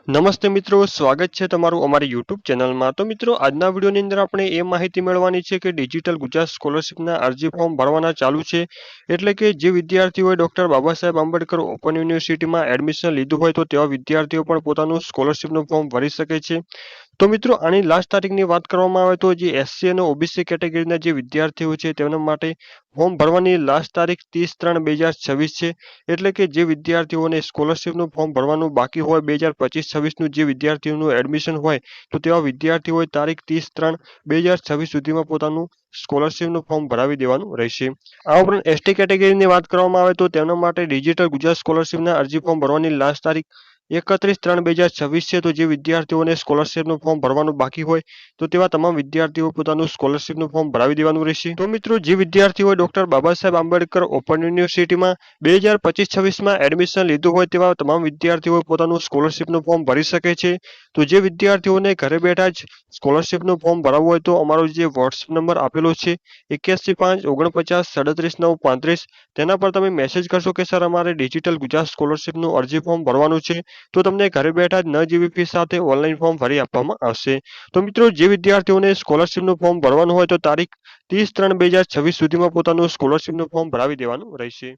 નમસ્તે મિત્રો, સ્વાગત છે તમારું અમારી યુટ્યુબ ચેનલમાં। તો મિત્રો, આજના વિડીયોની અંદર આપણે એ માહિતી મેળવવાની છે કે ડિજિટલ ગુજરાત સ્કોલરશિપના અરજી ફોર્મ ભરવાના ચાલુ છે। એટલે કે જે વિદ્યાર્થીઓએ ડૉક્ટર બાબા સાહેબ આંબેડકર ઓપન યુનિવર્સિટીમાં એડમિશન લીધું હોય તો તેવા વિદ્યાર્થીઓ પણ પોતાનું સ્કોલરશિપનું ફોર્મ ભરી શકે છે। તો મિત્રો, આની લાસ્ટ તારીખની વાત કરવામાં આવે તો જે એસસી અને ઓબીસી કેટેગરીના જે વિદ્યાર્થીઓ છે તેમના માટે ફોર્મ ભરવાની લાસ્ટ તારીખ 30/3/2026 છે। એટલે કે જે વિદ્યાર્થીઓને સ્કોલરશિપનું ફોર્મ ભરવાનું બાકી હોય 2025-26નું જે વિદ્યાર્થીઓનું એડમિશન હોય તો તેવા વિદ્યાર્થીઓએ તારીખ 30/3/2026 સુધીમાં પોતાનું સ્કોલરશિપનું ફોર્મ ભરાવી દેવાનું રહેશે। આ ઉપરાંત એસટી કેટેગરીની વાત કરવામાં આવે તો તેમના માટે ડિજિટલ ગુજરાત સ્કોલરશિપના અરજી ફોર્મ ભરવાની લાસ્ટ તારીખ 31/3/2026 છે। તો જે વિદ્યાર્થીઓને સ્કોલરશિપનું ફોર્મ ભરવાનું બાકી હોય તો તેવા તમામ વિદ્યાર્થીઓ પોતાનું સ્કોલરશિપનું ફોર્મ ભરાવી દેવાનું રહેશે। તો મિત્રો, જે વિદ્યાર્થીઓએ ડૉક્ટર બાબા સાહેબ આંબેડકર ઓપન યુનિવર્સિટીમાં 2025-26માં એડમિશન લીધું હોય તેવા તમામ વિદ્યાર્થીઓ પોતાનું સ્કોલરશિપનું ફોર્મ ભરી શકે છે। તો જે વિદ્યાર્થીઓને ઘરે બેઠા જ સ્કોલરશિપનું ફોર્મ ભરાવવું હોય તો અમારો જે વોટ્સએપ નંબર આપેલો છે 8155499935 તેના પર તમે મેસેજ કરશો કે સર અમારે ડિજિટલ ગુજરાત સ્કોલરશિપનું અરજી ફોર્મ ભરવાનું છે, તો તમને ઘરે બેઠા જ ન જેવી ફી સાથે ઓનલાઈન ફોર્મ ભરી આપવામાં આવશે। તો મિત્રો, જે વિદ્યાર્થીઓને સ્કોલરશિપનું ફોર્મ ભરવાનું હોય તો તારીખ 30/3/2026 સુધીમાં પોતાનું સ્કોલરશિપનું ફોર્મ ભરાવી દેવાનું રહેશે।